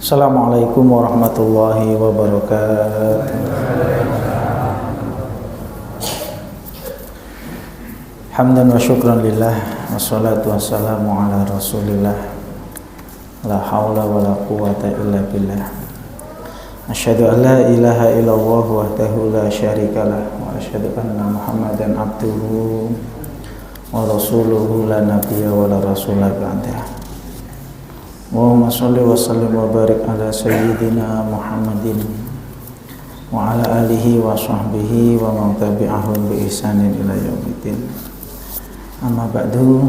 Assalamualaikum warahmatullahi wabarakatuh. Hamdan wa syukran lillah, wassalatu wassalamu ala rasulillah, la hawla wa la quwata illa billah. Asyhadu an la ilaha illallah wahdahu la syarikalah, wa asyhadu anna muhammadan abduhu wa rasuluhu la nabiyya wa la rasula ba'dah. Allahumma sholli wa sallim wa barik ala sayyidina Muhammadin wa ala alihi wa sahbihi wa man tabi'ahum bi ihsanin ila yaumiddin. Amma ba'du,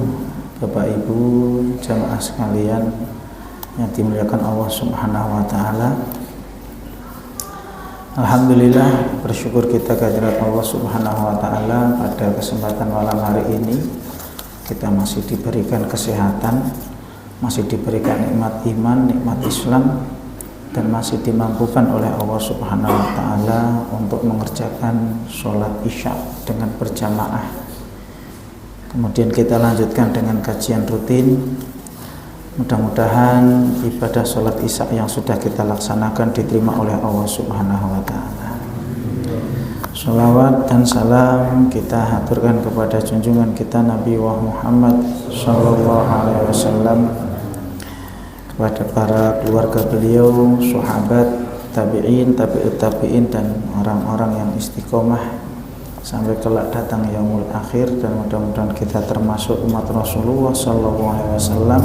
Bapak Ibu jamaah sekalian yang dimuliakan Allah Subhanahu wa taala. Alhamdulillah, bersyukur kita kehadirat Allah Subhanahu wa taala pada kesempatan malam hari ini kita masih diberikan kesehatan, masih diberikan nikmat iman, nikmat Islam, dan masih dimampukan oleh Allah Subhanahu wa taala untuk mengerjakan sholat Isya dengan berjamaah. Kemudian kita lanjutkan dengan kajian rutin. Mudah-mudahan ibadah sholat Isya yang sudah kita laksanakan diterima oleh Allah Subhanahu wa taala. Sholawat dan salam kita haturkan kepada junjungan kita Nabi Muhammad sallallahu alaihi wasallam, kepada para keluarga beliau, sahabat, tabi'in, tabi'ut tabi'in, dan orang-orang yang istiqomah sampai kelak datang yaumul akhir. Dan mudah-mudahan kita termasuk umat Rasulullah sallallahu alaihi wasallam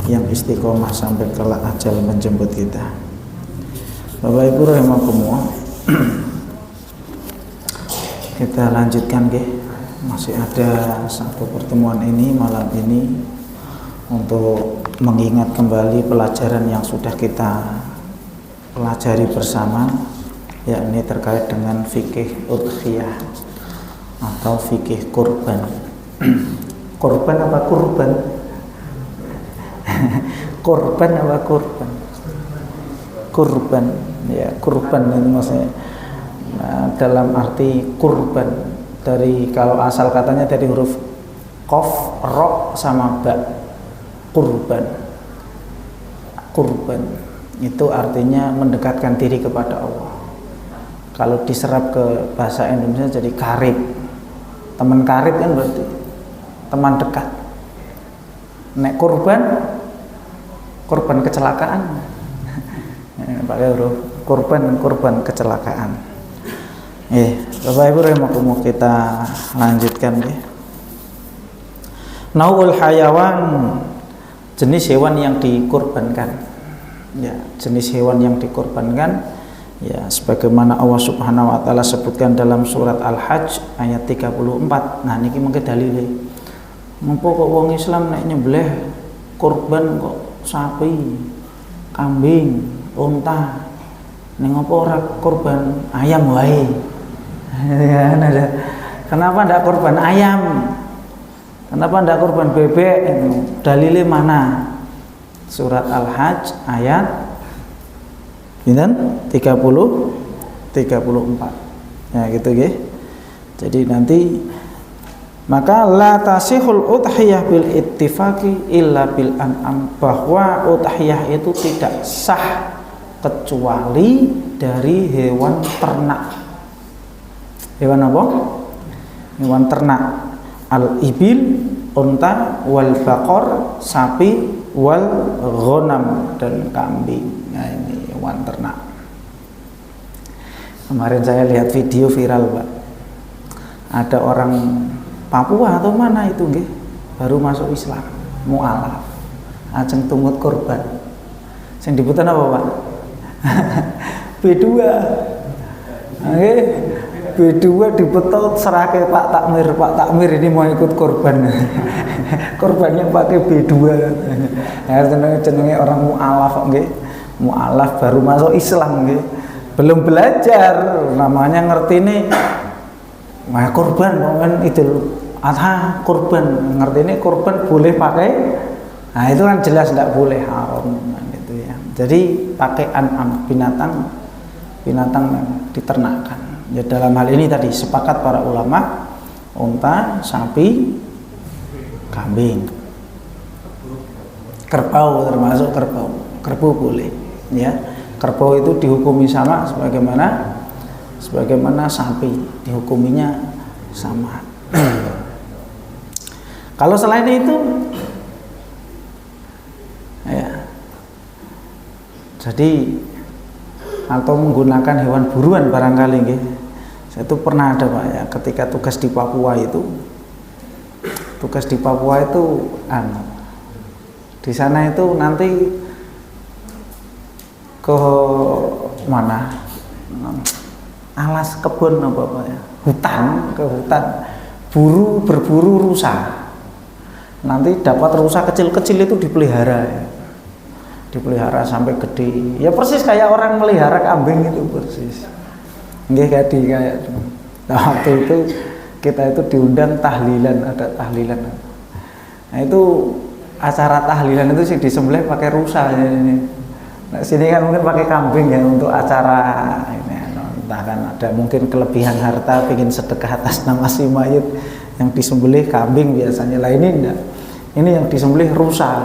yang istiqomah sampai kelak ajal menjemput kita. Bapak Ibu rahimakumullah, kita lanjutkan masih ada satu pertemuan ini malam ini untuk mengingat kembali pelajaran yang sudah kita pelajari bersama, yakni terkait dengan fikih udhiyah atau fikih kurban. Kurban apa kurban? Kurban apa kurban? Kurban, ya, kurban itu maksudnya. Nah, dalam arti kurban dari, kalau asal katanya dari huruf qaf, ra sama ba, kurban. Kurban itu artinya mendekatkan diri kepada Allah. Kalau diserap ke bahasa Indonesia jadi karib. Teman karib kan berarti teman dekat. Nek kurban, kurban kecelakaan. Pakai huruf kurban, kurban kecelakaan. Bapak Ibu rahimakumullah, kita lanjutkan Nau'ul hayawan, jenis hewan yang dikurbankan. Ya, jenis hewan yang dikurbankan, ya, sebagaimana Allah Subhanahu wa taala sebutkan dalam surat Al-Hajj ayat 34. Nah, niki mengke dalile. Ngopo kok wong Islam nek nyembelih kurban kok sapi, kambing, unta, ning ngopo ora kurban ayam wae? Ya, ada. Kenapa ndak kurban ayam? Kenapa ndak kurban bebek? Dalilnya mana? Surat Al-Hajj ayat 34. Ya gitu nggih. Jadi nanti maka la tasihul udhiyah bil ittifaqi illa bil an'am, bahwa udhiyah itu tidak sah kecuali dari hewan ternak. Hewan apa? Hewan ternak. Al-ibil, unta, wal baqar, sapi, wal ghanam, dan kambing. Nah, ini hewan ternak. Kemarin saya lihat video viral, Pak. Ada orang Papua atau mana itu nggih, baru masuk Islam, mu'alaf, ajeng tungut kurban. Sing diputen apa, Pak? B2. Nggih. B2 dibetot serake Pak Takmir. Pak Takmir ini mau ikut kurban. Kurbannya pakai B2. Ya, jenenge orang mu'alaf nggih. Mu'alaf baru masuk Islam nggih. Belum belajar, namanya ngerti nih. Nah, kurban kan Idul Adha, kurban. Ngerti ini kurban boleh pakai. Nah, itu kan jelas tidak boleh, haram gitu ya. Jadi pakai an'am, binatang yang diternakkan. Ya, dalam hal ini tadi sepakat para ulama, unta, sapi, kambing, kerbau, termasuk kerbau boleh. Ya, kerbau itu dihukumi sama sebagaimana sapi dihukuminya sama. Kalau selain itu, ya, jadi atau menggunakan hewan buruan barangkali, nggih. Saya itu pernah ada Pak ya, ketika tugas di Papua itu di sana itu nanti ke mana, alas kebun apa ya, ke hutan berburu rusa. Nanti dapat rusa kecil-kecil itu dipelihara sampai gede ya, persis kayak orang melihara kambing itu persis. Nggih kayak nah, waktu itu kita itu diundang tahlilan, ada tahlilan. Nah itu acara tahlilan itu sih disembelih pakai rusa ini. Nah, sini kan mungkin pakai kambing ya untuk acara ini. Entah kan ada mungkin kelebihan harta, ingin sedekah atas nama si mayit, yang disembelih kambing biasanya. Lah ini enggak. Ini yang disembelih rusa.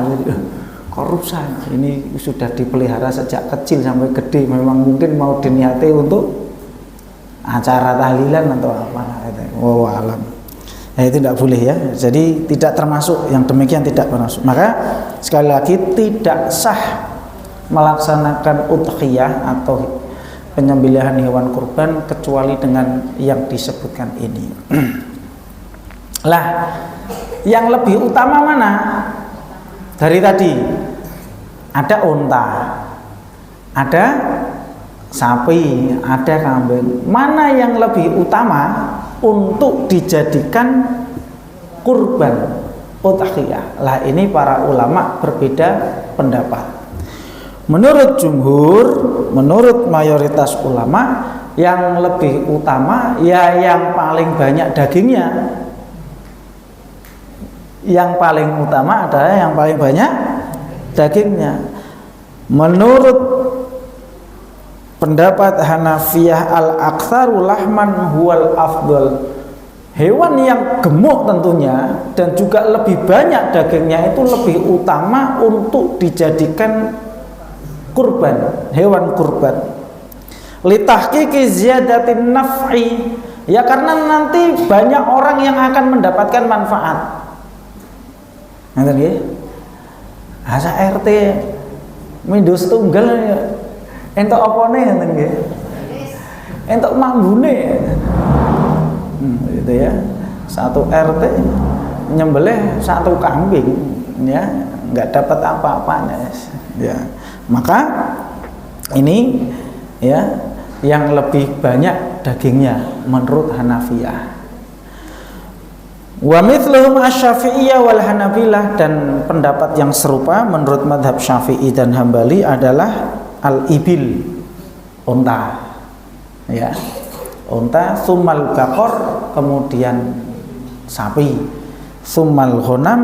Kok rusa? Ini sudah dipelihara sejak kecil sampai gede. Memang mungkin mau diniati untuk acara tahlilan atau apa gitu. Oh alam. Ya itu tidak boleh ya. Jadi tidak termasuk yang demikian, tidak termasuk. Maka sekali lagi tidak sah melaksanakan udhiyah atau penyembelihan hewan kurban kecuali dengan yang disebutkan ini. Lah, yang lebih utama mana? Dari tadi ada unta, ada sapi, ada kambing. Mana yang lebih utama untuk dijadikan kurban udhiyah? Lah ini para ulama berbeda pendapat. Menurut jumhur, menurut mayoritas ulama, yang lebih utama ya yang paling banyak dagingnya. Yang paling utama adalah yang paling banyak dagingnya. Menurut pendapat Hanafiyah, al-aktsaru lahman huwal afdal. Hewan yang gemuk tentunya dan juga lebih banyak dagingnya itu lebih utama untuk dijadikan kurban, hewan kurban. Litahqiqi ziyadatin naf'i, ya karena nanti banyak orang yang akan mendapatkan manfaat. Ngoten nggih. Asa RT mindo setunggal entuk opone ngoten nggih. Entuk mambune. Gitu ya. Satu RT nyembelih satu kambing ya, enggak dapat apa-apanya. Ya. Maka ini ya yang lebih banyak dagingnya menurut Hanafiyah. Wa mithluhum asy-Syafi'iyah wal Hanabilah, dan pendapat yang serupa menurut mazhab Syafi'i dan Hambali adalah al-ibil, unta. Ya. Unta, tsummal baqar, kemudian sapi, tsummal ghanam,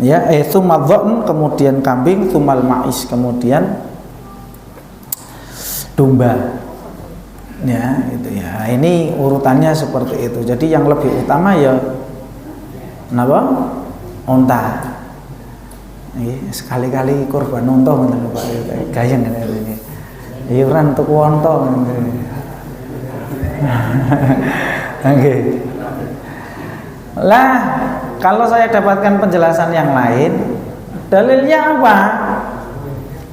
ya, tsummal dha'n, kemudian kambing, tsummal ma'is, kemudian domba. Ya, itu ya. Ini urutannya seperti itu. Jadi yang lebih utama ya napa? Unta. Sekali-kali kurban unta ngoten Pak. Gayeng ngene. Ya ora tuku unta ngene. Nggih. Lah, kalau saya dapatkan penjelasan yang lain, dalilnya apa?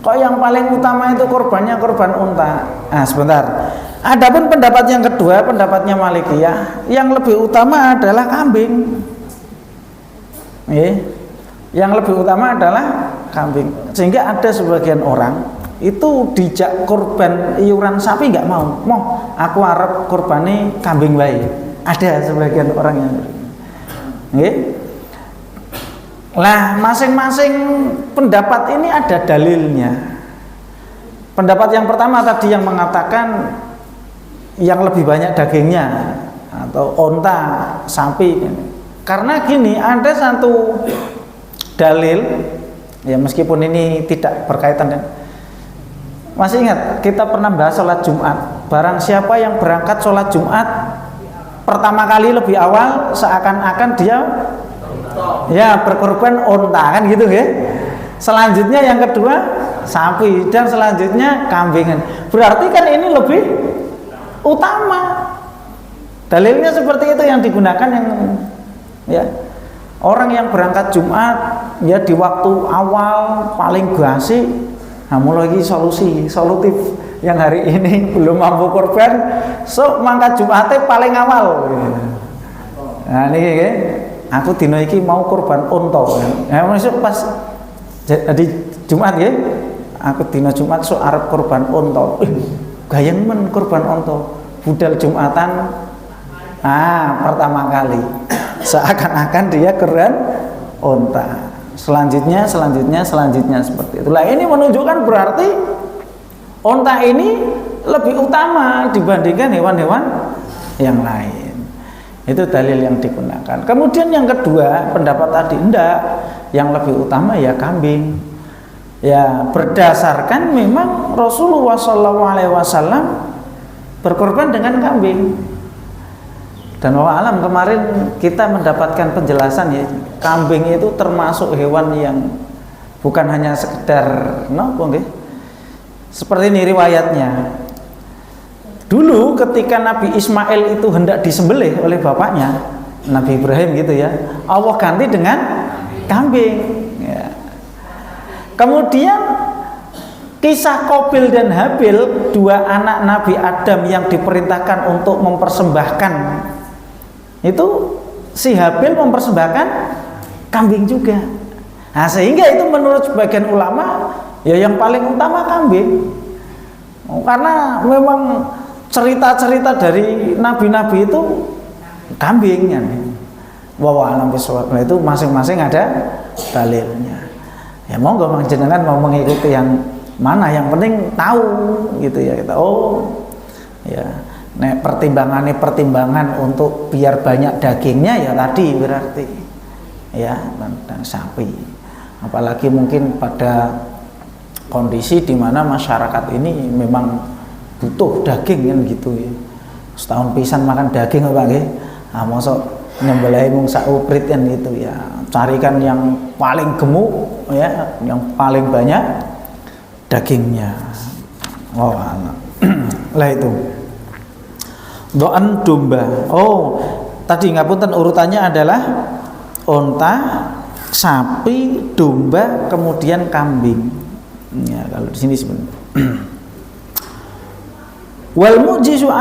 Kok yang paling utama itu kurbannya kurban unta? Nah, sebentar. Adapun pendapat yang kedua, pendapatnya Malikiyah, yang lebih utama adalah kambing. Yang lebih utama adalah kambing. Sehingga ada sebagian orang itu dijak kurban iuran sapi nggak mau. Aku arep kurbane kambing wae. Ada sebagian orang yang Lah, masing-masing pendapat ini ada dalilnya. Pendapat yang pertama tadi yang mengatakan yang lebih banyak dagingnya, atau unta, sapi. Karena gini, ada satu dalil, ya meskipun ini tidak berkaitan dengan, masih ingat kita pernah bahas sholat Jumat. Barang siapa yang berangkat sholat Jumat pertama kali lebih awal, seakan-akan dia ya berkorban unta, kan gitu ya. Selanjutnya yang kedua sapi, dan selanjutnya kambing. Berarti kan ini lebih utama. Dalilnya seperti itu yang digunakan, yang ya orang yang berangkat Jumat ya di waktu awal paling gasik. Nah, mulai lagi solutif yang hari ini belum mampu korban, so mangkat Jumatnya paling awal. Nah ini aku dino iki mau korban unta. Nah masuk pas jadi Jumat ya, aku dino Jumat so arep korban unta. Gayeng men korban unta. Budal Jumatan. Pertama kali seakan-akan dia keren unta. Selanjutnya seperti itulah. Ini menunjukkan berarti unta ini lebih utama dibandingkan hewan-hewan yang lain. Itu dalil yang digunakan. Kemudian yang kedua, pendapat tadi enggak, yang lebih utama ya kambing. Ya berdasarkan memang Rasulullah SAW berkorban dengan kambing. Dan wallahu alam kemarin kita mendapatkan penjelasan ya, kambing itu termasuk hewan yang bukan hanya sekedar seperti ini riwayatnya. Dulu ketika Nabi Ismail itu hendak disembelih oleh bapaknya Nabi Ibrahim gitu ya, Allah ganti dengan kambing ya. Kemudian kisah Qabil dan Habil, dua anak Nabi Adam yang diperintahkan untuk mempersembahkan, itu si Habil mempersembahkan kambing juga. Nah sehingga itu menurut sebagian ulama ya yang paling utama kambing, karena memang cerita-cerita dari nabi-nabi itu kambing ya. Wallahu a'lam bishawab. Itu masing-masing ada dalilnya. Ya monggo jenengan mau mengikuti yang mana, yang penting tahu gitu ya kita. Ya nek pertimbangan untuk biar banyak dagingnya ya tadi berarti ya dan sapi. Apalagi mungkin pada kondisi di mana masyarakat ini memang butuh daging kan gitu ya. Setahun pisan makan daging apa nggih? Mosok nyembelih mung sak uprit kan gitu ya. Carikan yang paling gemuk ya, yang paling banyak dagingnya. Lah itu. Doan domba. Tadi ngapunten urutannya adalah unta, sapi, domba, kemudian kambing. Ya, kalau di sini sebenarnya. Wal mujzi'u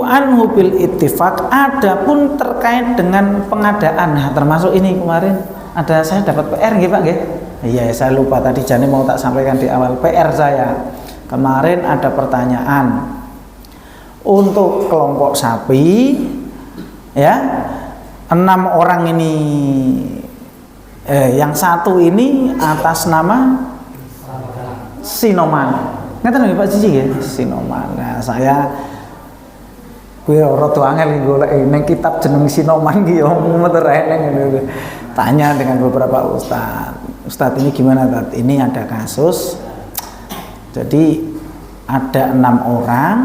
anhu bil ittifaq. Adapun terkait dengan pengadaan, termasuk ini kemarin ada saya dapat PR nggih Pak nggih. Iya, saya lupa tadi jane mau tak sampaikan di awal PR saya. Kemarin ada pertanyaan untuk kelompok sapi ya, 6 orang ini yang satu ini atas nama Sinoman. Ngeten nggih Pak Cici ya, Sinoman. Nah, saya kuwi rada angel golek ning kitab jeneng Sinoman ki yo muter eneng. Tanya dengan beberapa ustaz ini gimana Tat? Ini ada kasus. Jadi ada 6 orang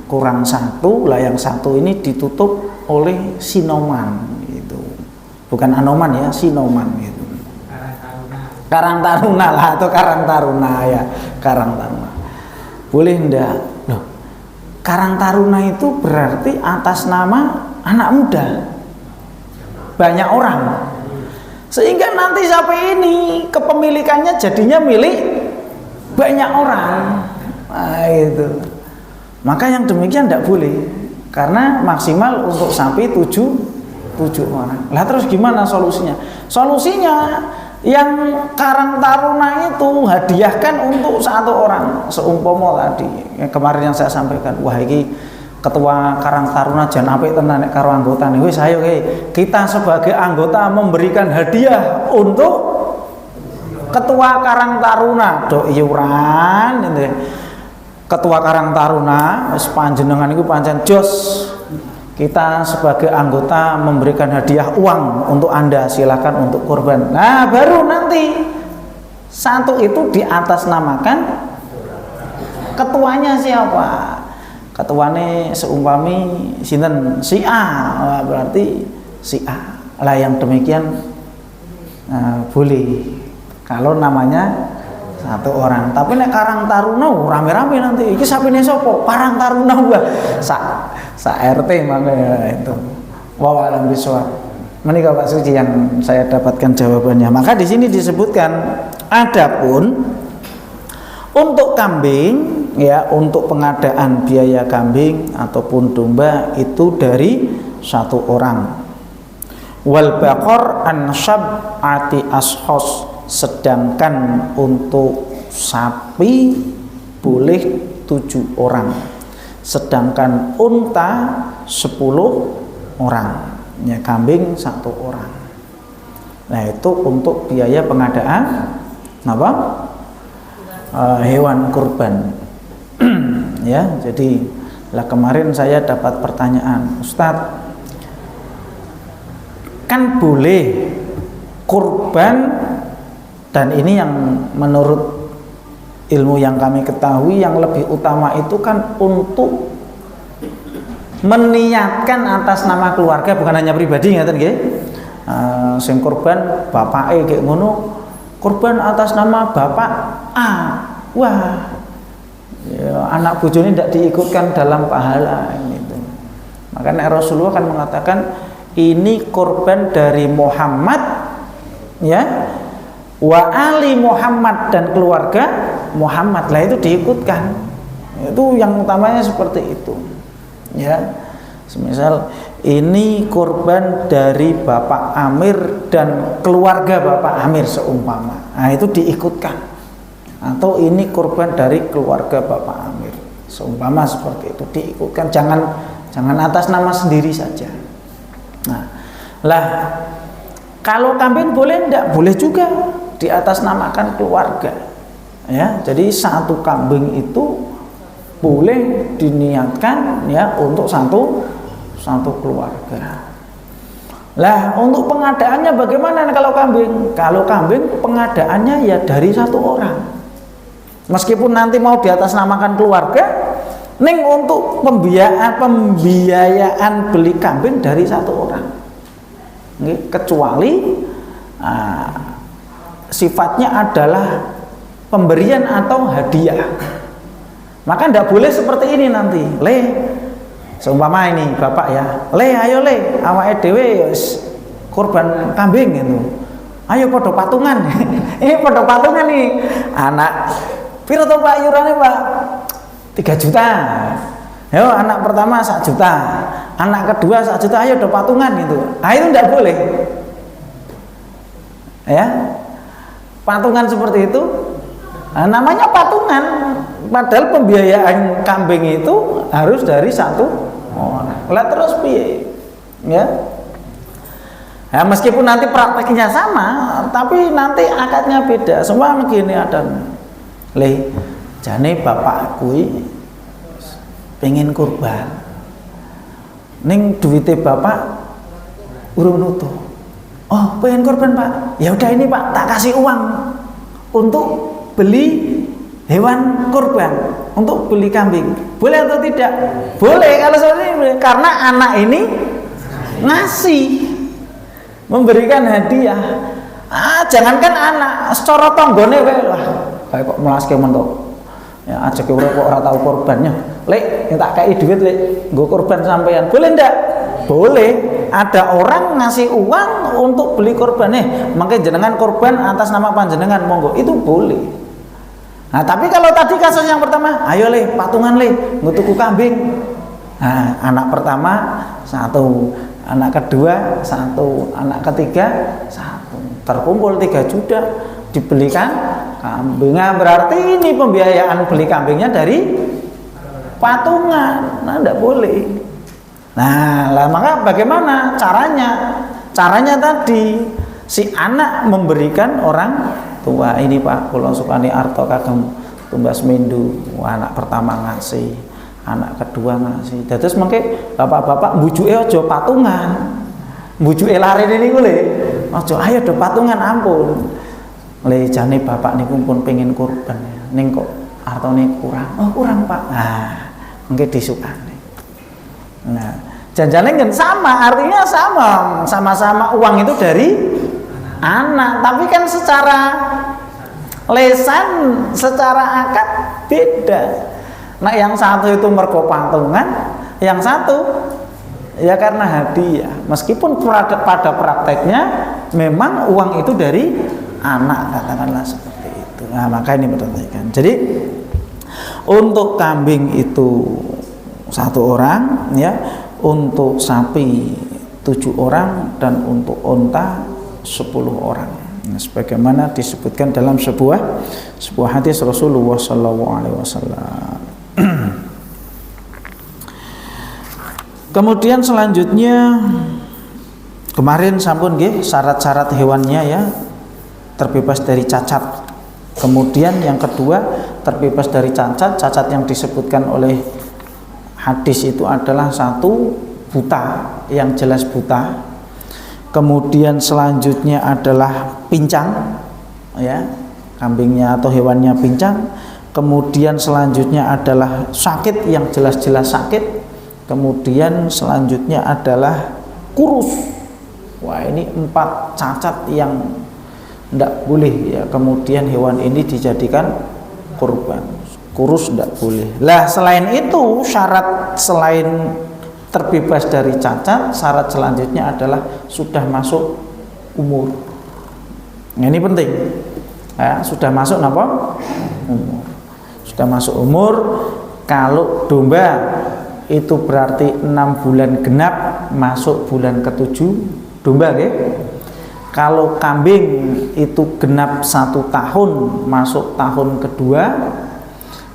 kurang 1, lah yang satu ini ditutup oleh Sinoman gitu. Bukan Anoman ya, Sinoman gitu. Karang Taruna lah atau Karang Taruna ya, Karang Taruna. Boleh ndak? Loh, Karang Taruna itu berarti atas nama anak muda. Banyak orang. Sehingga nanti sapi ini kepemilikannya jadinya milik banyak orang. Nah, itu. Maka yang demikian tidak boleh, karena maksimal untuk sapi 7 orang. Lah terus gimana solusinya? Solusinya yang Karang Taruna itu hadiahkan untuk 1 orang. Seumpama tadi yang kemarin yang saya sampaikan, wah ini ketua Karang Taruna jan apik tenan nek karo anggota nih. Wis ayo kita sebagai anggota memberikan hadiah untuk ketua Karang Taruna. Do iuran gitu. Ketua Karang Taruna wis panjenengan iku pancen jos. Kita sebagai anggota memberikan hadiah uang untuk Anda, silakan untuk korban. Nah, baru nanti satu itu diatasnamakan ketuanya siapa? Ketuanya seumpami sinten si A, berarti si A. Lah yang demikian boleh kalau namanya satu orang. Tapi nek Karang Taruna rame-rame nanti. Iki sapine sapa? Karang Taruna Mbah. Sa RT mangke itu. Wa alam bisawab. Menika Pak Suci yang saya dapatkan jawabannya. Maka di sini disebutkan adapun untuk kambing ya, untuk pengadaan biaya kambing ataupun domba itu dari satu orang. Wal baqar an syab'ati ashos, sedangkan untuk sapi boleh 7 orang, sedangkan unta 10 orang. Ya, kambing 1 orang. Nah, itu untuk biaya pengadaan apa? Hewan kurban. Ya, jadi lah kemarin saya dapat pertanyaan, Ustadz, kan boleh kurban, dan ini yang menurut ilmu yang kami ketahui yang lebih utama itu kan untuk meniatkan atas nama keluarga, bukan hanya pribadi, ngeten nggih. Sing kurban bapake kayak ngono, kurban atas nama bapak A. Wah, ya, anak bojone tidak diikutkan dalam pahala gitu. Makanya Rasulullah kan mengatakan ini kurban dari Muhammad, ya, wa ali Muhammad, dan keluarga Muhammad. Lah itu diikutkan. Itu yang utamanya seperti itu. Ya, semisal ini kurban dari Bapak Amir dan keluarga Bapak Amir seumpama, nah itu diikutkan. Atau ini kurban dari keluarga Bapak Amir seumpama, seperti itu diikutkan. Jangan atas nama sendiri saja. Nah, lah kalau kambing boleh enggak? Boleh juga di atas namakan keluarga. Ya, jadi satu kambing itu boleh diniatkan ya untuk satu keluarga. Lah untuk pengadaannya bagaimana kalau kambing? Kalau kambing pengadaannya ya dari 1 orang. Meskipun nanti mau di atas namakan keluarga, ning untuk pembiayaan beli kambing dari 1 orang. Kecuali sifatnya adalah pemberian atau hadiah. Maka tidak boleh seperti ini nanti. Le, seumpama ini bapak ya, le ayo le, awake dhewe kurban kambing gitu. Ayo podo patungan. Ini podo patungan nih. Anak piro to Pak iurane Pak? 3 juta. Yo anak pertama 1 juta. Anak kedua 1 juta, ayo do patungan gitu. Ah itu tidak boleh. Ya. Patungan seperti itu namanya patungan. Padahal pembiayaan kambing itu harus dari 1 orang. Lah terus piye? Ya. Ya meskipun nanti prakteknya sama, tapi nanti akadnya beda. Semua begini ada. Le, jane bapak kuwi pengen kurban. Ning duwite bapak urung nutuh. Oh, pengen kurban, Pak. Ya udah ini, Pak, tak kasih uang untuk beli hewan kurban, untuk beli kambing. Boleh atau tidak? Boleh kalau seperti ini, karena anak ini ngasih, memberikan hadiah. Jangankan anak, secara tanggane wae lah. Kayak kok melaske mentok. Ya ajake urip kok ora tau kurbannya. Lek tak kei duit lek nggo kurban sampean. Boleh ndak? Boleh. Ada orang ngasih uang untuk beli kurban, mangke jenengan kurban atas nama panjenengan, monggo, itu boleh. Nah, tapi kalau tadi kasus yang pertama, ayo le, patungan le, nggo tuku kambing. Nah, anak pertama 1, anak kedua 1, anak ketiga 1. Terkumpul 3 juta, dibelikan kambingnya. Berarti ini pembiayaan beli kambingnya dari patungan. Nah, enggak boleh. Nah, lah maka bagaimana caranya? Caranya tadi si anak memberikan orang tua, ini Pak, kula sukani arto kagem tumbas mindu. Anak pertama ngasih, anak kedua ngasih. Terus mengke bapak-bapak mbujuke aja patungan. Mbujuke larene niku lho. Aja ayo do patungan, ampun. Le jane bapak niku pun pengen kurban. Ning kok artone kurang. Oh, kurang, Pak. Nah, mengke disukani. Nah, janjane kan sama, artinya sama-sama uang itu dari anak, tapi kan secara Lesan secara akad beda. Nah yang satu itu mergo patungan, yang satu ya karena hadiah. Meskipun pada prakteknya memang uang itu dari anak, katakanlah seperti itu. Nah maka ini perhatikan. Jadi untuk kambing itu 1 orang, ya, untuk sapi 7 orang, dan untuk onta 10 orang. Nah, sebagaimana disebutkan dalam sebuah hadis Rasulullah SAW. Kemudian selanjutnya kemarin sampun nggih syarat-syarat hewannya ya, terbebas dari cacat. Kemudian yang kedua terbebas dari cacat. Cacat yang disebutkan oleh hadis itu adalah 1 buta, yang jelas buta. Kemudian selanjutnya adalah pincang, ya, kambingnya atau hewannya pincang. Kemudian selanjutnya adalah sakit, yang jelas-jelas sakit. Kemudian selanjutnya adalah kurus. Wah, ini 4 cacat yang tidak boleh ya. Kemudian hewan ini dijadikan kurban. Kurus tidak boleh. Lah selain itu, syarat selain terbebas dari cacat, syarat selanjutnya adalah sudah masuk umur. Nah, ini penting. Ya, sudah masuk apa? Umur. Sudah masuk umur. Kalau domba itu berarti 6 bulan genap, masuk bulan ke-7 domba, ya. Kalau kambing itu genap 1 tahun, masuk tahun kedua.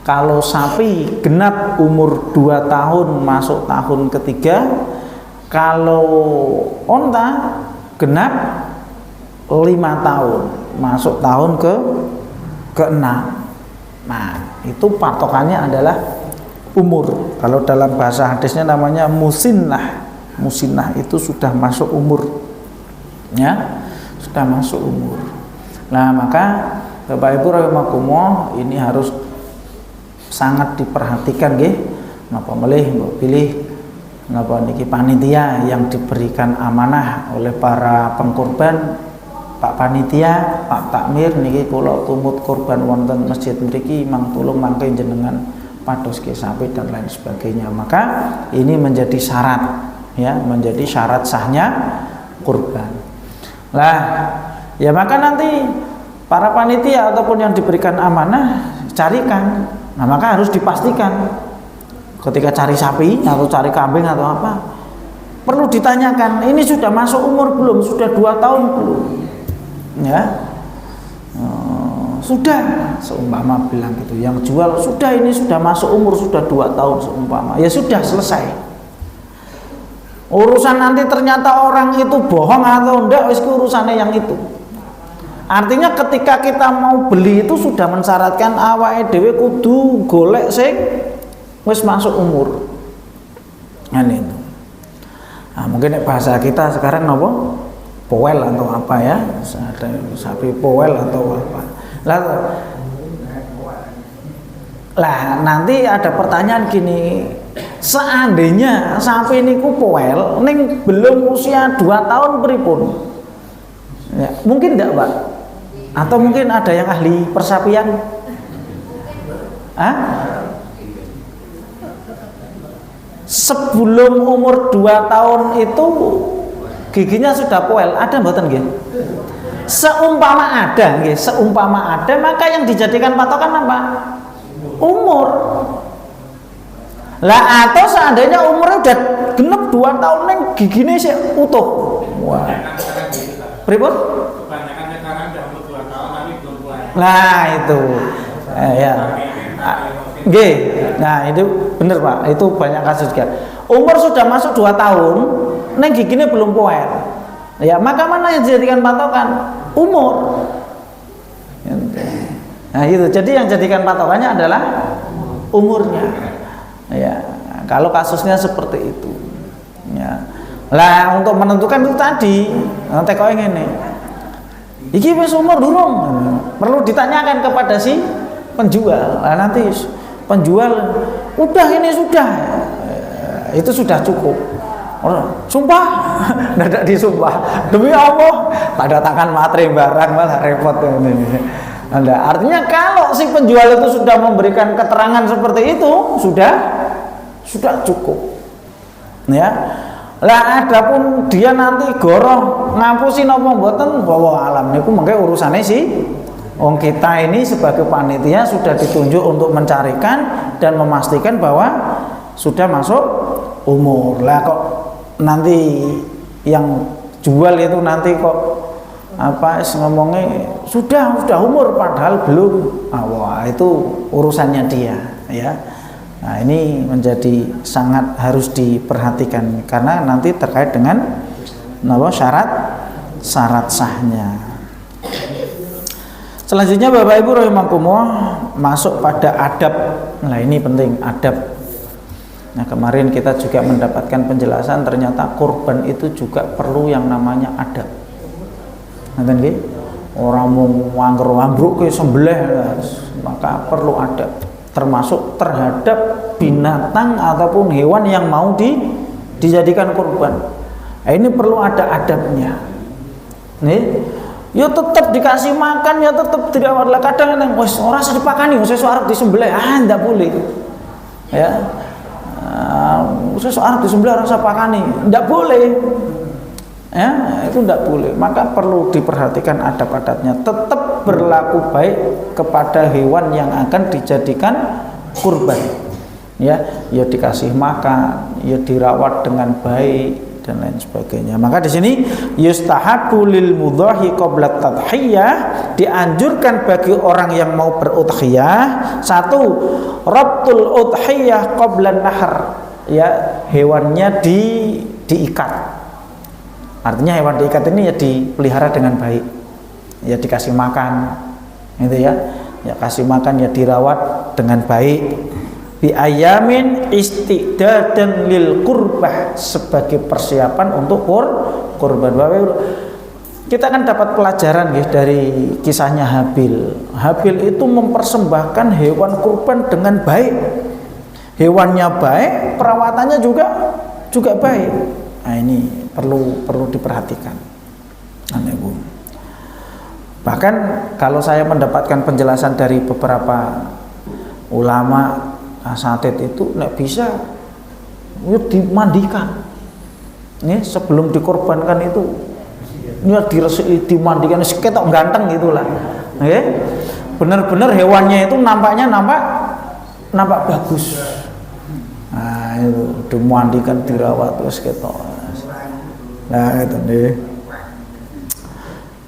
Kalau sapi genap umur 2 tahun, masuk tahun ketiga. Kalau onta genap 5 tahun, masuk tahun ke-6. Nah, itu patokannya adalah umur. Kalau dalam bahasa hadisnya namanya musinnah. Musinnah itu sudah masuk umur, ya, sudah masuk umur. Nah maka Bapak Ibu rahimakumullah, ini harus sangat diperhatikan nggih. Napa melih mbok pilih napa niki panitia yang diberikan amanah oleh para pengkorban. Pak panitia, Pak takmir niki kula tumut korban wonten masjid mriki, mang tulung mangke jenengan pados ke sapi dan lain sebagainya. Maka ini menjadi syarat, ya, menjadi syarat sahnya kurban. Lah, ya maka nanti para panitia ataupun yang diberikan amanah carikan. Nah, maka harus dipastikan ketika cari sapi atau cari kambing atau apa, perlu ditanyakan, ini sudah masuk umur belum? Sudah 2 tahun belum? Ya. Sudah, seumpama bilang gitu. Yang jual sudah, ini sudah masuk umur, sudah 2 tahun seumpama. Ya sudah, selesai. Urusan nanti ternyata orang itu bohong atau enggak, wis urusannya yang itu. Artinya ketika kita mau beli itu sudah mensyaratkan awake dhewe kudu golek sing wis masuk umur. Nah itu. Nah, mungkin bahasa kita sekarang apa? Powel atau apa ya? Ada sapi powel atau apa. Lah nanti ada pertanyaan gini, seandainya sapi niku powel ning belum usia 2 tahun pripun? Ya, mungkin enggak, Pak? Atau mungkin ada yang ahli persapian? Hah? Sebelum umur 2 tahun itu giginya sudah poel, ada mboten nggih? Seumpama ada nggih, seumpama ada, maka yang dijadikan patokan apa? Umur. Lah atau seandainya umurnya udah genep 2 tahun neng gigine sih utuh. Wah. Pripun? Kebanyakan sekarang udah umur 2 tahun tapi belum puas. Nah itu, ya. Nggih. Nah itu bener Pak, itu banyak kasus kan. Umur sudah masuk 2 tahun, neng gigine belum poel. Ya maka mana yang dijadikan patokan? Umur. Nah itu, jadi yang jadikan patokannya adalah umurnya. Ya, kalau kasusnya seperti itu. Ya. Lah untuk menentukan itu tadi, nanti kau ingin nih. Iki wis umur durung, perlu ditanyakan kepada si penjual. Nah, nanti penjual udah ini sudah, itu sudah cukup. Sumpah, tidak disumpah. Demi Allah, tanda tangan matre barang malah repot ini. Nah, artinya kalau si penjual itu sudah memberikan keterangan seperti itu sudah cukup. Ya. Lah adapun dia nanti goroh ngapusi napa mboten bawa alam niku mengke urusane si wong kita ini sebagai panitia sudah ditunjuk untuk mencarikan dan memastikan bahwa sudah masuk umur. Lah kok nanti yang jual itu nanti kok ngomongnya sudah umur padahal belum. Wah, itu urusannya dia, ya. Nah, ini menjadi sangat harus diperhatikan karena nanti terkait dengan syarat sahnya. Selanjutnya Bapak Ibu rahimakumullah, masuk pada adab. Nah, ini penting, adab. Nah, kemarin kita juga mendapatkan penjelasan ternyata kurban itu juga perlu yang namanya adab. Nanti nggih, orang mau nganggur-ngambruk ke sembelih, maka perlu adab. Termasuk terhadap binatang ataupun hewan yang mau dijadikan kurban. Nah, ini perlu ada adabnya. Nih, ya tetap dikasih makan, ya tetap tidak ada. Kadang yang wis ora usah dipakani, wis arep disembelih, ndak boleh. Ya. Wis arep disembelih ora usah pakani, ndak boleh. Ya, itu ndak boleh. Maka perlu diperhatikan adab-adabnya. Tetap berlaku baik kepada hewan yang akan dijadikan kurban. Ya dikasih makan, ya dirawat dengan baik dan lain sebagainya. Maka di sini yustahabu lil mudhahi qabla tadhiyah, dianjurkan bagi orang yang mau berudhiyah, satu, rabtul udhiyah qabla nahar, ya hewannya diikat. Artinya hewan diikat ini ya dipelihara dengan baik, ya dikasih makan, gitu ya kasih makan, ya dirawat dengan baik. Bi ayamin istidadan lil qurbah, sebagai persiapan untuk kurban. Kita kan dapat pelajaran ya dari kisahnya Habil. Habil itu mempersembahkan hewan kurban dengan baik. Hewannya baik, perawatannya juga baik. Nah, ini perlu diperhatikan. Bahkan kalau saya mendapatkan penjelasan dari beberapa ulama, satet itu nek bisa dimandikan. Ini sebelum dikorbankan itu dimandikan seketok ganteng gitulah. Benar-benar hewannya itu nampak bagus. Nah, itu dimandikan, dirawat terus ketok. Nah, itu nih.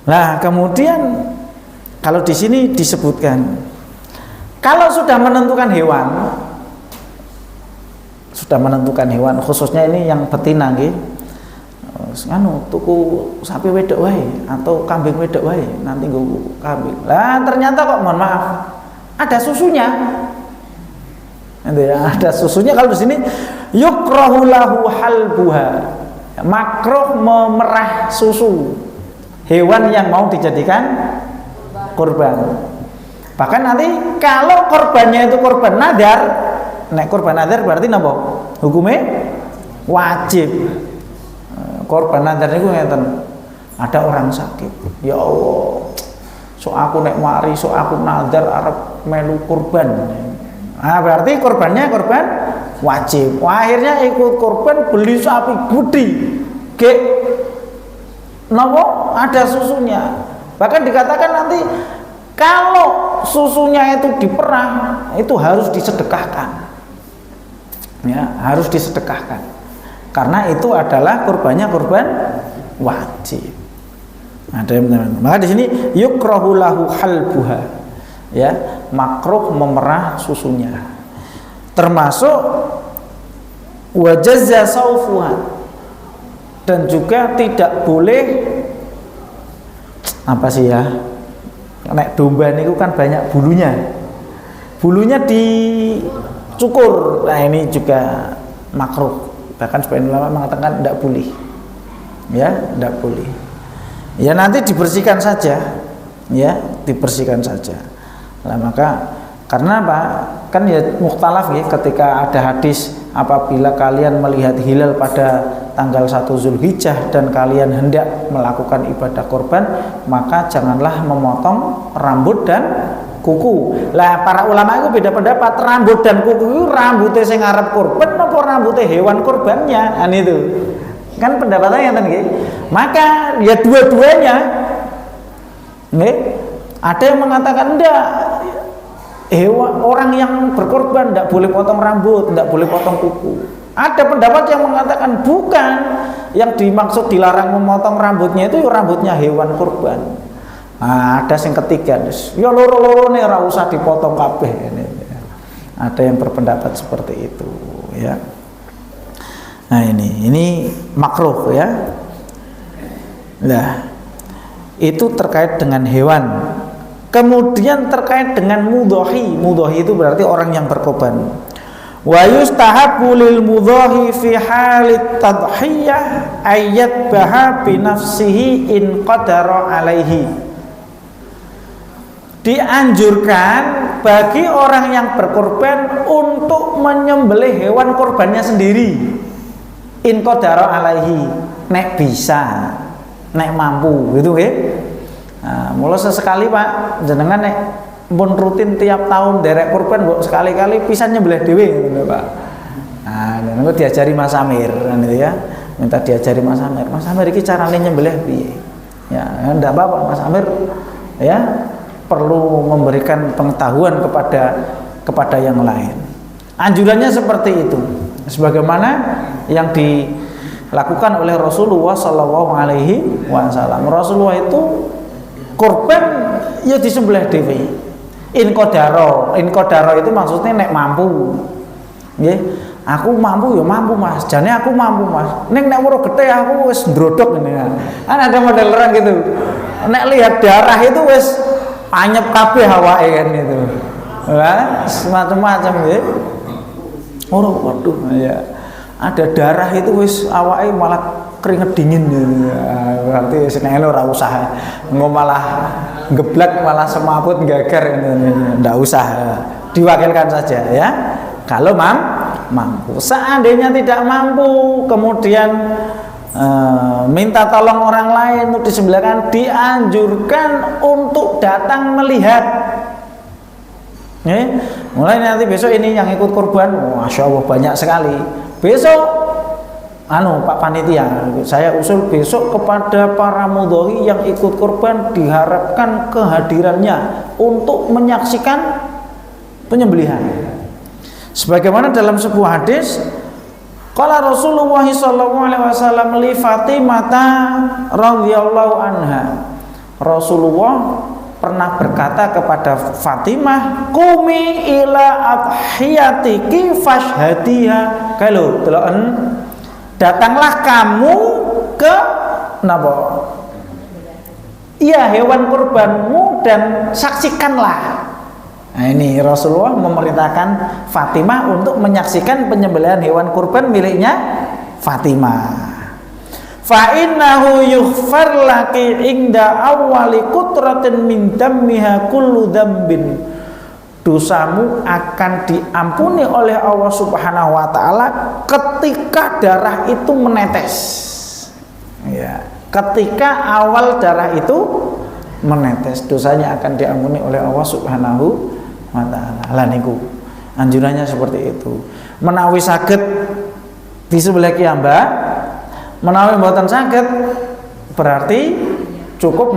Nah, kemudian kalau di sini disebutkan kalau sudah menentukan hewan, khususnya ini yang betina nggih. Tuku sapi wedok wae atau kambing wedok wae, nanti nggo kambing. Lah ternyata kok mohon maaf, ada susunya. Ada susunya. Kalau di sini yukrahu lahu halbuha, makruh memerah susu hewan yang mau dijadikan kurban. Bahkan nanti kalau korbannya itu korban nadar, korban nadar berarti napa? Hukumnya wajib. Korban nadar niku ngeten. Ada orang sakit, ya Allah, so aku nek mari, so aku nadar arep melu kurban. Nah, berarti korbannya korban wajib. Wah, akhirnya ikut korban, beli sapi gede. Ada susunya. Bahkan dikatakan nanti kalau susunya itu diperah, itu harus disedekahkan. Ya, harus disedekahkan. Karena itu adalah kurbannya kurban wajib. Maka di sini yukrahu lahu halbuha. Ya, makruh memerah susunya. Termasuk wajazza saufuha, dan juga tidak boleh nek domba niku kan banyak bulunya dicukur. Nah, ini juga makruh. Bahkan sebagian ulama mengatakan tidak boleh. Ya, tidak boleh. Ya, nanti dibersihkan saja. Ya, dibersihkan saja. Nah, maka karena apa? Kan ya mukhtalaf ya, ketika ada hadis apabila kalian melihat hilal pada tanggal 1 Zulhijjah dan kalian hendak melakukan ibadah kurban, maka janganlah memotong rambut dan kuku. Lah para ulama itu beda pendapat, rambut dan kuku itu rambutnya sing ngarep kurban apa rambutnya hewan kurbannya. Kan itu. Kan pendapatannya yang nggih. Maka ya dua-duanya. Nggih. Ada yang mengatakan enggak, orang yang berkorban tidak boleh potong rambut, tidak boleh potong kuku. Ada pendapat yang mengatakan bukan, yang dimaksud dilarang memotong rambutnya itu rambutnya hewan kurban. Nah, ada yang ketiga, ya loro-loro nih ora usah dipotong kabeh. Ada yang berpendapat seperti itu, ya. Nah ini makruh ya. Nah itu terkait dengan hewan. Kemudian terkait dengan mudhahi. Mudhahi itu berarti orang yang berkorban. Wa yustahabbu lil mudhahi fi halit tadhiyah ayat baha bi nafsihi in qadara alaihi. Dianjurkan bagi orang yang berkorban untuk menyembelih hewan korbannya sendiri. In qadara alaihi, nek bisa, nek mampu, gitu nggih. Nah, mulai sesekali Pak, jenengan nek pun rutin tiap tahun derek kurban kok sekali-kali pisan nyembelih dhewe ngono Pak. Nah, niku diajari Mas Amir kan itu ya. Minta diajari Mas Amir. Mas Amir iki carane nyembelih piye? Ya, enggak apa-apa Mas Amir ya perlu memberikan pengetahuan kepada yang lain. Anjurannya seperti itu. Sebagaimana yang dilakukan oleh Rasulullah sallallahu alaihi wasallam. Rasulullah itu kurban ya disembelih dhewe. In qadara itu maksudnya nek mampu. Nggih, aku mampu ya mampu Mas. Jane aku mampu Mas. Ning nek waro getih aku wis ndrodok ngene. Kan ada model orang gitu. Nek lihat darah itu wis anyep kabeh awake kan itu. Lah, semacam-macam nggih. Oh, waduh ya. Ada darah itu wis awake malah keringet dingin ya. Berarti seneng ora usah engko malah geblak malah semaput gagar ndak usah, diwakilkan saja ya kalau mampu. Seandainya tidak mampu kemudian minta tolong orang lain untuk disembelihkan, dianjurkan untuk datang melihat. Mulai nanti besok ini yang ikut kurban, masya Allah banyak sekali. Besok Pak panitia, saya usul besok kepada para mudhahi yang ikut kurban diharapkan kehadirannya untuk menyaksikan penyembelihan. Sebagaimana dalam sebuah hadis, qala Rasulullah sallallahu alaihi wasallam li Fatimah radhiyallahu anha. Rasulullah pernah berkata kepada Fatimah, "Qumi ila adhiyatiki fashhadiha." Kalau deloken datanglah kamu ke napa? Iya, hewan kurbanmu dan saksikanlah. Nah, ini Rasulullah memerintahkan Fatimah untuk menyaksikan penyembelihan hewan kurban miliknya Fatimah. Fa innahu yughfar laki inda awwali qutratin min dammiha kullu dzambin. Dosamu akan diampuni oleh Allah Subhanahu wa taala ketika darah itu menetes. Ya, ketika awal darah itu menetes, dosanya akan diampuni oleh Allah Subhanahu wa taala. Lah niku anjurannya seperti itu. Menawi saged disembelih piyambak, menawi mboten saged berarti cukup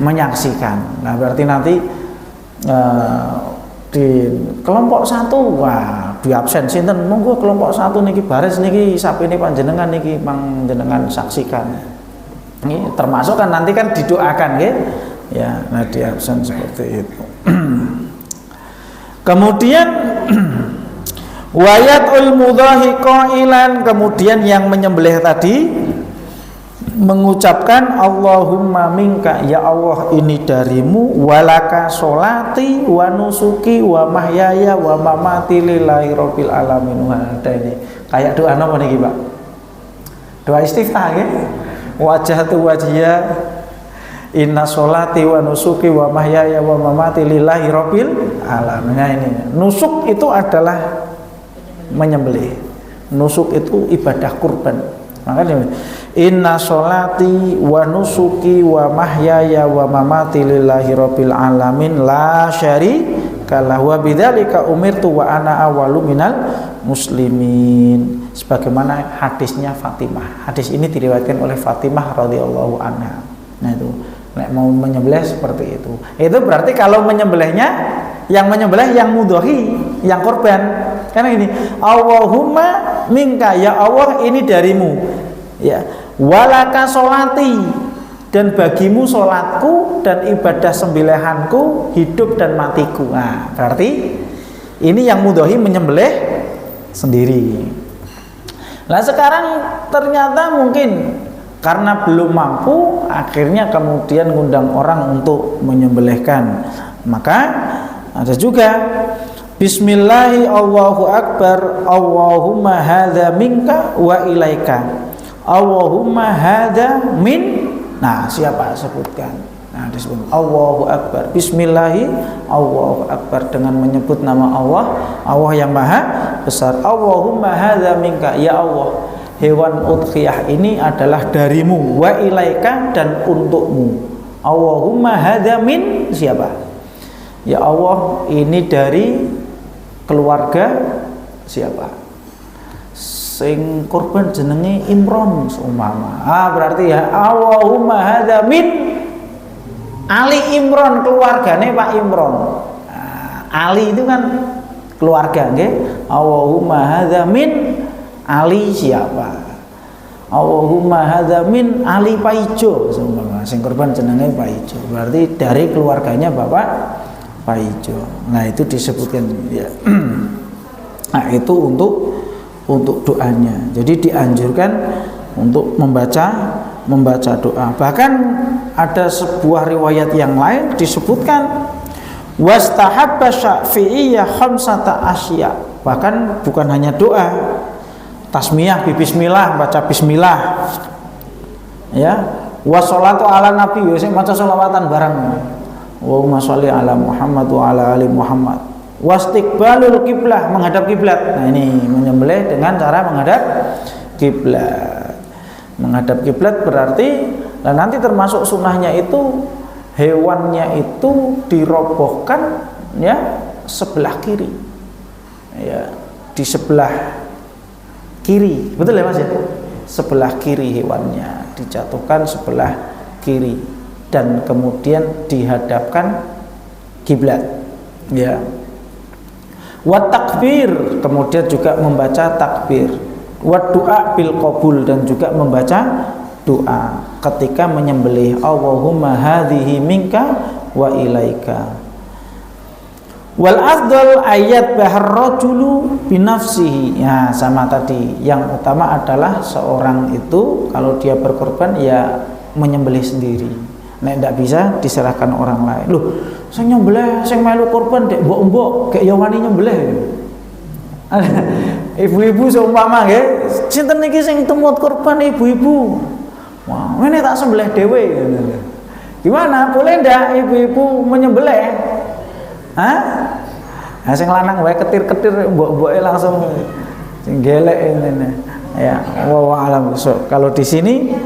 menyaksikan. Nah, berarti nanti di kelompok satu, wah di absen sinten monggo kelompok satu niki baris niki sapine panjenengan niki panjenengan saksikan. Ini termasuk kan nanti kan didoakan nggih. Ya, nah di absen seperti itu. Kemudian wayatul mudhahi qailan, kemudian yang menyembelih tadi mengucapkan Allahumma minka, ya Allah ini darimu, walaka sholati wa nusuki wa mahyaya wa mamati lillahi rabbil alamin. Ada ini kayak doa apa niki Pak? Doa istiftah nggih. Wajhatu wajhiya inna sholati wa nusuki wa mahyaya wa mamati lillahi rabbil alamin. Nah, ini nusuk itu adalah menyembelih. Nusuk itu ibadah kurban. Makanya inna sholati wa nusuki wa mahyaya wa mamati lillahi rabbil alamin la syarika lahu wa bidzalika umirtu wa ana awwalu minal muslimin. Sebagaimana hadisnya Fatimah. Hadis ini diriwayatkan oleh Fatimah radhiyallahu anha. Nah itu, nek mau menyembelih seperti itu. Itu berarti kalau menyembelihnya yang menyembelih yang mudhohi, yang korban. Karena ini Allahumma minka, ya Allah ini darimu. Ya, walaka sholati, dan bagimu sholatku dan ibadah sembelihanku, hidup dan matiku. Nah, berarti ini yang mudhohi menyembelih sendiri. Nah sekarang ternyata mungkin karena belum mampu, akhirnya kemudian ngundang orang untuk menyembelihkan. Maka ada juga Bismillahi Allahu Akbar, Allahumma hadza minka wa ilaika, Allahumma hadza min. Nah siapa sebutkan? Nah disebut Allahu Akbar, Bismillahi Allahu Akbar, dengan menyebut nama Allah, Allah yang maha besar. Allahumma hadza minka, ya Allah hewan udhiyah ini adalah darimu, wa ilaika, dan untukmu. Allahumma hadza min siapa? Ya Allah ini dari keluarga siapa? Sing korban jenenge Imron seumpama. Berarti ya Allahumma hadza min Ali Imron, keluargane Pak Imron. Ali itu kan keluarga nggih. Allahumma hadza min Ali siapa? Allahumma hadza min Ali Paijo seumpama. Sing korban jenenge Paijo. Berarti dari keluarganya Bapak Paijo. Nah, itu disebutkan ya. Nah, itu untuk doanya. Jadi dianjurkan untuk membaca doa. Bahkan ada sebuah riwayat yang lain disebutkan wastahabba syafi'iyah khamsata asya. Bahkan bukan hanya doa, tasmiyah bismillah, baca bismillah. Ya, wassalatu ala nabi, sing maca selawatan bareng. Allahumma sholli ala Muhammad wa ala ali Muhammad. Wastiqbalul kiblah, menghadap kiblat. Nah, ini menyembelih dengan cara menghadap kiblat. Menghadap kiblat berarti nanti termasuk sunnahnya itu hewannya itu dirobohkan ya sebelah kiri. Ya, di sebelah kiri. Betul ya Mas ya? Sebelah kiri hewannya dijatuhkan sebelah kiri dan kemudian dihadapkan kiblat. Ya. Wa takbir, kemudian juga membaca takbir. Wa doa bil qabul, dan juga membaca doa ketika menyembelih. Allahumma hadhihi minka wa ilaika. Wal afdal ayat bahar rajulu binafsihi. Ya, sama tadi. Yang utama adalah seorang itu kalau dia berkorban ya menyembelih sendiri. Nek ndak bisa diserahkan orang lain. Loh, sing nyembelih, sing melu korban dek mbok-mbok kayak ya wani nyembelih. Ibu-ibu seumpama nggih, sinten niki sing tumut korban ibu-ibu. Wah, ngene tak sembelih dhewe. Gimana? Boleh ndak ibu-ibu menyembelih? Hah? Nah, sing lanang wae ketir-ketir mbok-mboke langsung sing gelek ini. Ya, wa alam. So, kalau di sini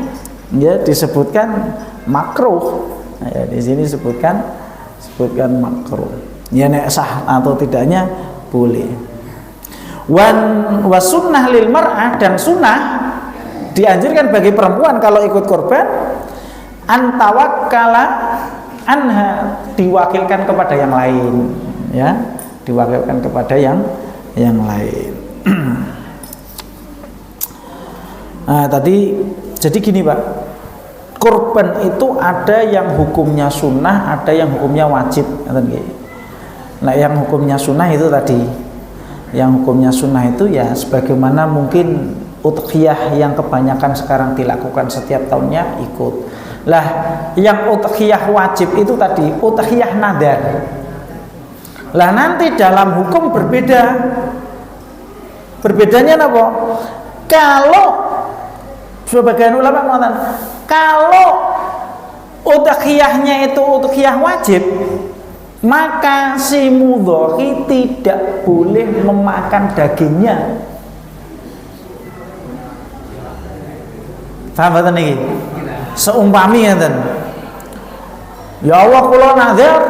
ya disebutkan makruh. Ya, di sini sebutkan makruh. Ya nek sah atau tidaknya boleh. Wa sunnah lil mar'ah, dan sunnah dianjurkan bagi perempuan kalau ikut korban antawakkala anha, diwakilkan kepada yang lain, ya, diwakilkan kepada yang lain. Nah, tadi jadi gini Pak, korban itu ada yang hukumnya sunnah, ada yang hukumnya wajib. Nah, yang hukumnya sunnah itu tadi, yang hukumnya sunnah itu ya sebagaimana mungkin udhiyah yang kebanyakan sekarang dilakukan setiap tahunnya ikut. Lah, yang udhiyah wajib itu tadi udhiyah nadar. Lah nanti dalam hukum berbeda. Berbedanya apa? Kalau sebagian ulama mengatakan kalau udhiyahnya itu udhiyah wajib, maka si mudhohi tidak boleh memakan dagingnya. Paham mboten niki? Seumpami ngeten. Ya Allah kula nazar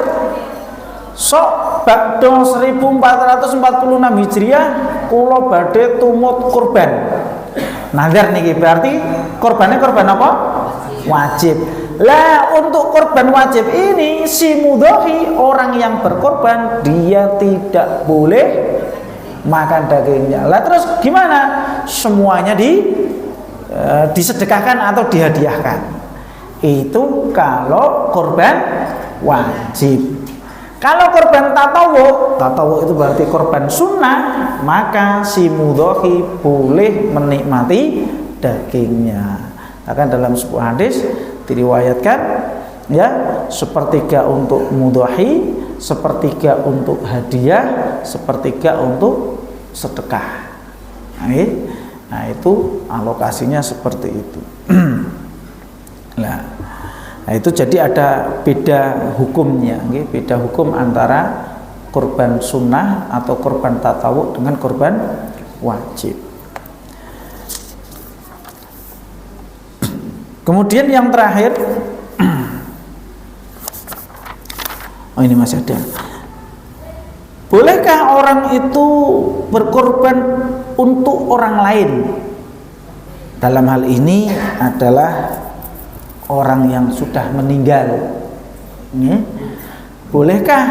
sok bakda 1446 Hijriah kula badhe tumut kurban. Nazar niki berarti korbannya korban apa? Wajib. Lah untuk korban wajib ini si mudhohi, orang yang berkorban dia tidak boleh makan dagingnya. Lah terus gimana? Semuanya disedekahkan atau dihadiahkan. Itu kalau korban wajib. Kalau korban tatawu itu berarti korban sunnah, maka si mudhohi boleh menikmati dagingnya. Akan dalam sebuah hadis diriwayatkan ya, sepertiga untuk mudhohi, sepertiga untuk hadiah, sepertiga untuk sedekah. Nah itu alokasinya seperti itu. Nah itu jadi ada beda hukumnya, beda hukum antara korban sunnah atau korban tatawu dengan korban wajib. Kemudian yang terakhir, oh ini masih ada. Bolehkah orang itu berkorban untuk orang lain? Dalam hal ini adalah orang yang sudah meninggal. Bolehkah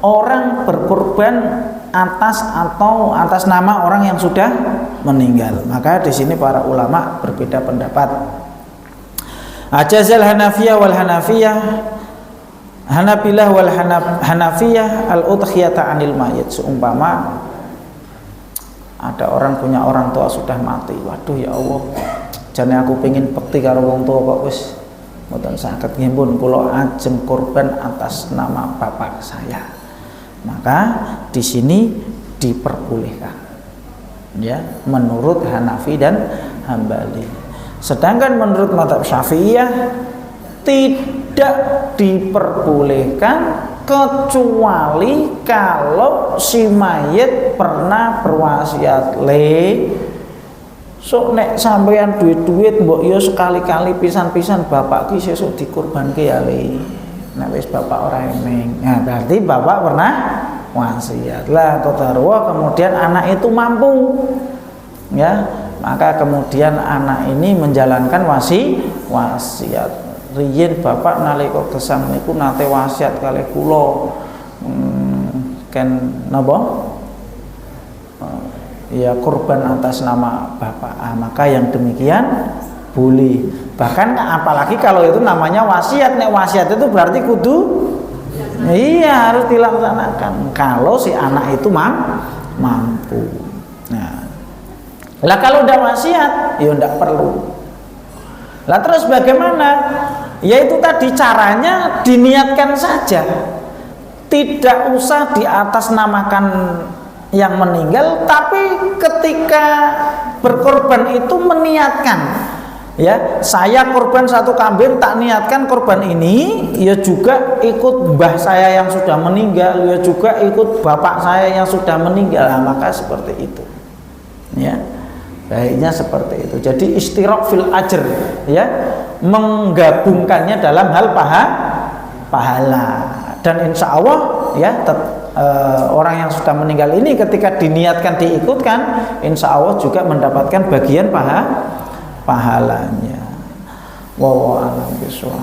orang berkorban atas nama orang yang sudah meninggal? Maka di sini para ulama berbeda pendapat. Ajazal Hanafiyah wal Hanabilah wal Hanafiyah al-udhiyata anil mayit. Seumpama ada orang punya orang tua sudah mati, waduh ya Allah, jane aku pengen bekti karo wong tua kok wis mboten saged ngimpun kula ajeng korban atas nama bapak saya. Maka di sini diperbolehkan ya, menurut Hanafi dan Hambali. Sedangkan menurut mazhab Syafi'iyah tidak diperbolehkan kecuali kalau si mayit pernah berwasiat, sok nek sampeyan duit-duit mbok yo sekali-kali pisan-pisan bapak ki sesuk dikurbanke ya le. Nek wis bapak ora emeng. Nah, berarti bapak pernah wasiat. Lah qadarwa kemudian anak itu mampu. Ya, maka kemudian anak ini menjalankan wasiat. Riyen bapak nalika gesang niku nate wasiat kalih kula. Kan napa? Ya kurban atas nama bapak. Maka yang demikian boleh. Bahkan apalagi kalau itu namanya wasiat. Nek wasiat itu berarti kudu iya harus dilaksanakan kalau si anak itu mampu. Nah, lah kalau udah wasiat ya enggak perlu. Lah terus bagaimana? Yaitu tadi caranya diniatkan saja. Tidak usah diatasnamakan yang meninggal, tapi ketika berkorban itu meniatkan. Ya, saya korban satu kambing tak niatkan korban ini, ya juga ikut mbah saya yang sudah meninggal, ya juga ikut bapak saya yang sudah meninggal. Nah, maka seperti itu. Ya. Baiknya seperti itu. Jadi istiraq fil ajr, ya, menggabungkannya dalam hal pahala. Dan insya Allah ya orang yang sudah meninggal ini ketika diniatkan diikutkan, insya Allah juga mendapatkan bagian pahalanya. Wallahu a'lam bishawab.